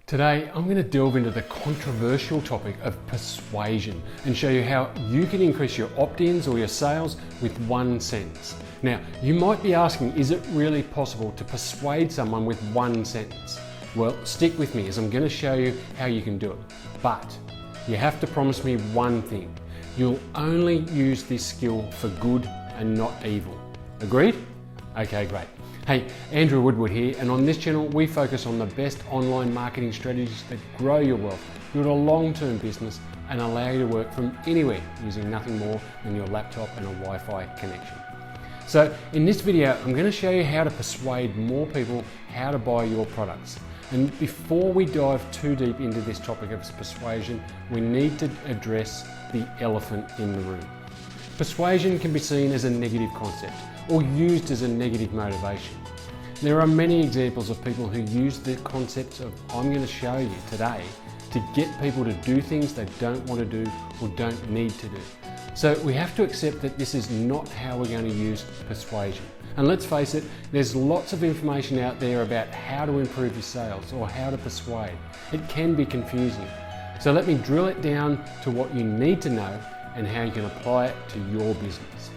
Today, I'm going to delve into the controversial topic of persuasion and show you how you can increase your opt-ins or your sales with one sentence. Now, you might be asking, is it really possible to persuade someone with one sentence? Well, stick with me as I'm going to show you how you can do it. But you have to promise me one thing. You'll only use this skill for good and not evil. Agreed? Okay, great. Hey, Andrew Woodward here, and on this channel we focus on the best online marketing strategies that grow your wealth, build a long-term business and allow you to work from anywhere using nothing more than your laptop and a Wi-Fi connection. So in this video I'm going to show you how to persuade more people how to buy your products. And before we dive too deep into this topic of persuasion, we need to address the elephant in the room. Persuasion can be seen as a negative concept or used as a negative motivation. There are many examples of people who use the concepts of I'm going to show you today to get people to do things they don't want to do or don't need to do. So we have to accept that this is not how we're going to use persuasion. And let's face it, there's lots of information out there about how to improve your sales or how to persuade. It can be confusing. So let me drill it down to what you need to know and how you can apply it to your business.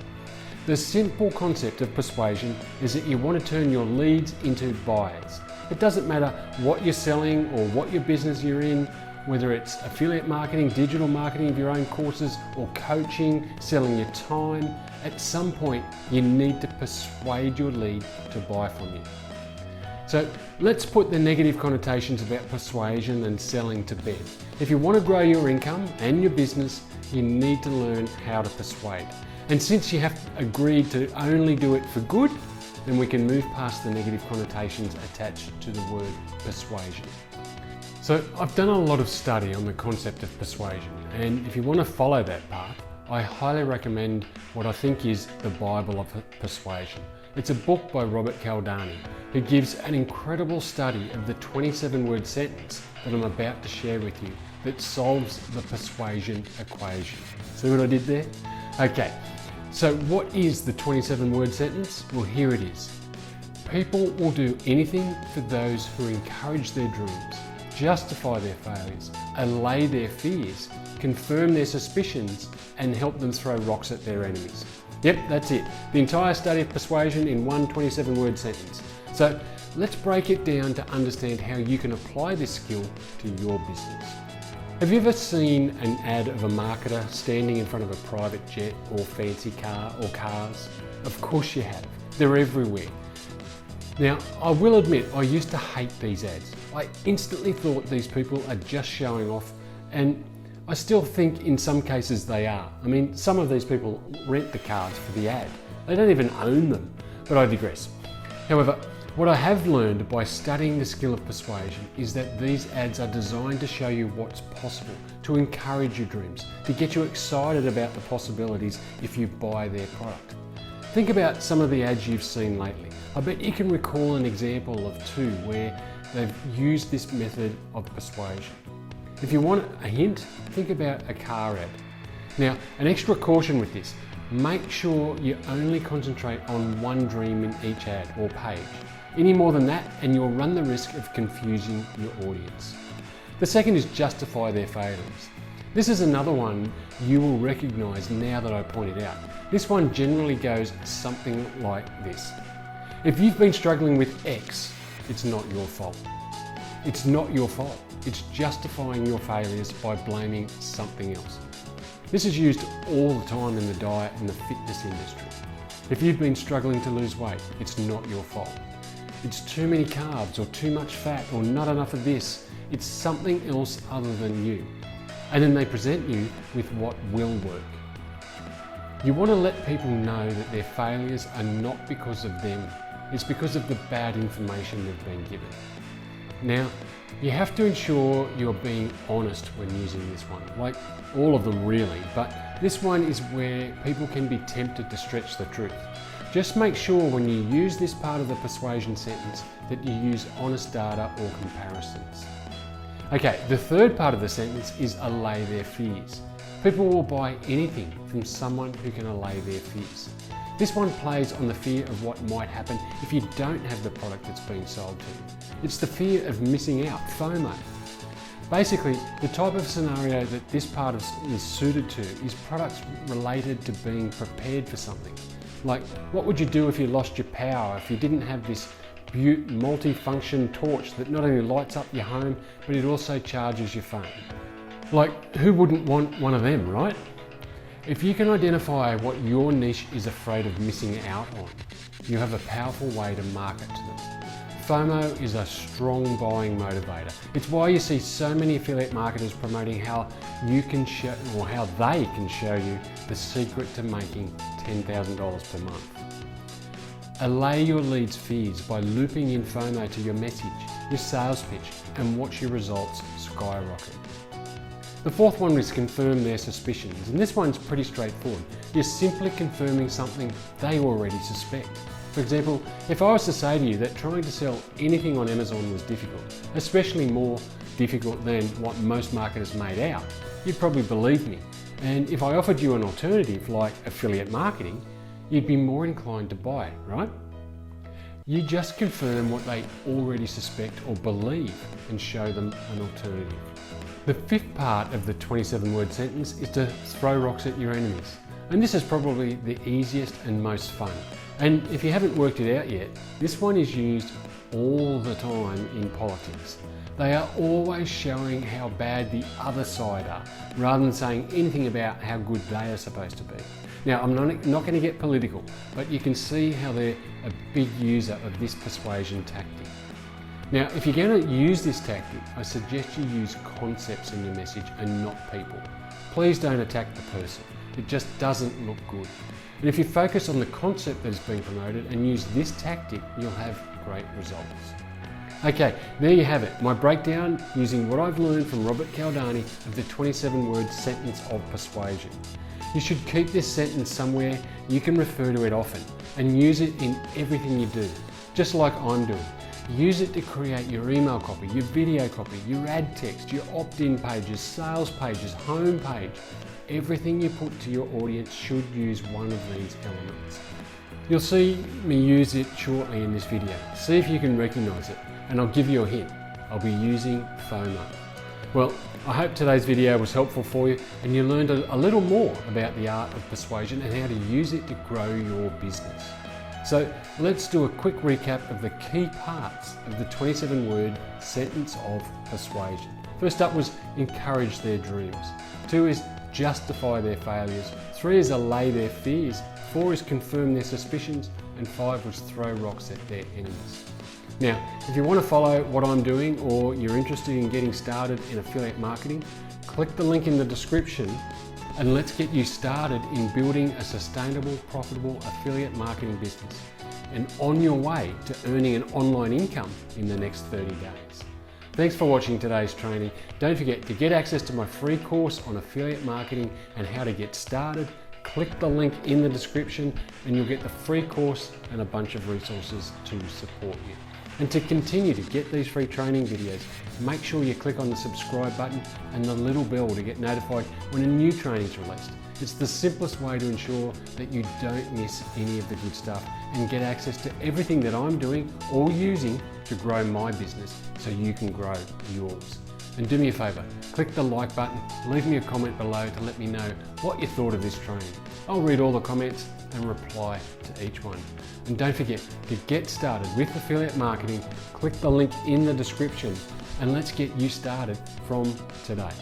The simple concept of persuasion is that you want to turn your leads into buyers. It doesn't matter what you're selling or what your business you're in, whether it's affiliate marketing, digital marketing of your own courses, or coaching, selling your time. At some point, you need to persuade your lead to buy from you. So let's put the negative connotations about persuasion and selling to bed. If you want to grow your income and your business, you need to learn how to persuade. And since you have agreed to only do it for good, then we can move past the negative connotations attached to the word persuasion. So I've done a lot of study on the concept of persuasion, and if you want to follow that path, I highly recommend what I think is the Bible of persuasion. It's a book by Robert Cialdini, who gives an incredible study of the 27-word sentence that I'm about to share with you that solves the persuasion equation. See what I did there? Okay, so what is the 27-word sentence? Well, here it is. People will do anything for those who encourage their dreams, justify their failures, allay their fears, confirm their suspicions, and help them throw rocks at their enemies. Yep, that's it. The entire study of persuasion in one 27-word sentence. So let's break it down to understand how you can apply this skill to your business. Have you ever seen an ad of a marketer standing in front of a private jet or fancy car or cars? Of course you have. They're everywhere. Now, I will admit I used to hate these ads. I instantly thought these people are just showing off, and I still think in some cases they are. I mean, some of these people rent the cars for the ad. They don't even own them, but I digress. However, what I have learned by studying the skill of persuasion is that these ads are designed to show you what's possible, to encourage your dreams, to get you excited about the possibilities if you buy their product. Think about some of the ads you've seen lately. I bet you can recall an example of two where they've used this method of persuasion. If you want a hint, think about a car ad. Now, an extra caution with this, make sure you only concentrate on one dream in each ad or page. Any more than that and you'll run the risk of confusing your audience. The second is justify their failures. This is another one you will recognise now that I pointed out. This one generally goes something like this. If you've been struggling with X, it's not your fault. It's not your fault. It's justifying your failures by blaming something else. This is used all the time in the diet and the fitness industry. If you've been struggling to lose weight, it's not your fault. It's too many carbs or too much fat or not enough of this. It's something else other than you. And then they present you with what will work. You want to let people know that their failures are not because of them. It's because of the bad information they've been given. Now, you have to ensure you're being honest when using this one, like all of them really, but this one is where people can be tempted to stretch the truth. Just make sure when you use this part of the persuasion sentence that you use honest data or comparisons. Okay, the third part of the sentence is allay their fears. People will buy anything from someone who can allay their fears. This one plays on the fear of what might happen if you don't have the product that's being sold to you. It's the fear of missing out, FOMO. Basically, the type of scenario that this part is suited to is products related to being prepared for something. Like, what would you do if you lost your power, if you didn't have this multi-function torch that not only lights up your home, but it also charges your phone? Like, who wouldn't want one of them, right? If you can identify what your niche is afraid of missing out on, you have a powerful way to market to them. FOMO is a strong buying motivator. It's why you see so many affiliate marketers promoting how you can show, or how they can show you the secret to making $10,000 per month. Allay your leads' fears by looping in FOMO to your message, your sales pitch, and watch your results skyrocket. The fourth one is confirm their suspicions, and this one's pretty straightforward. You're simply confirming something they already suspect. For example, if I was to say to you that trying to sell anything on Amazon was difficult, especially more difficult than what most marketers made out, you'd probably believe me. And if I offered you an alternative like affiliate marketing, you'd be more inclined to buy, right? You just confirm what they already suspect or believe and show them an alternative. The fifth part of the 27-word sentence is to throw rocks at your enemies. And this is probably the easiest and most fun. And if you haven't worked it out yet, this one is used all the time in politics. They are always showing how bad the other side are, rather than saying anything about how good they are supposed to be. Now, I'm not going to get political, but you can see how they're a big user of this persuasion tactic. Now, if you're going to use this tactic, I suggest you use concepts in your message and not people. Please don't attack the person. It just doesn't look good. And if you focus on the concept that is being promoted and use this tactic, you'll have great results. Okay, there you have it, my breakdown using what I've learned from Robert Cialdini of the 27-word sentence of persuasion. You should keep this sentence somewhere you can refer to it often and use it in everything you do, just like I'm doing. Use it to create your email copy, your video copy, your ad text, your opt-in pages, sales pages, home page. Everything you put to your audience should use one of these elements. You'll see me use it shortly in this video. See if you can recognize it, and I'll give you a hint. I'll be using FOMO. Well, I hope today's video was helpful for you and you learned a little more about the art of persuasion and how to use it to grow your business. So let's do a quick recap of the key parts of the 27-word sentence of persuasion. First up was encourage their dreams. 2 is justify their failures. 3 is allay their fears. 4 is confirm their suspicions. And 5 was throw rocks at their enemies. Now, if you want to follow what I'm doing or you're interested in getting started in affiliate marketing, click the link in the description and let's get you started in building a sustainable, profitable affiliate marketing business and on your way to earning an online income in the next 30 days. Thanks for watching today's training. Don't forget to get access to my free course on affiliate marketing and how to get started. Click the link in the description and you'll get the free course and a bunch of resources to support you. And to continue to get these free training videos, make sure you click on the subscribe button and the little bell to get notified when a new training is released. It's the simplest way to ensure that you don't miss any of the good stuff and get access to everything that I'm doing or using to grow my business so you can grow yours. And do me a favour, click the like button, leave me a comment below to let me know what you thought of this training. I'll read all the comments and reply to each one. And don't forget to get started with affiliate marketing, click the link in the description and let's get you started from today.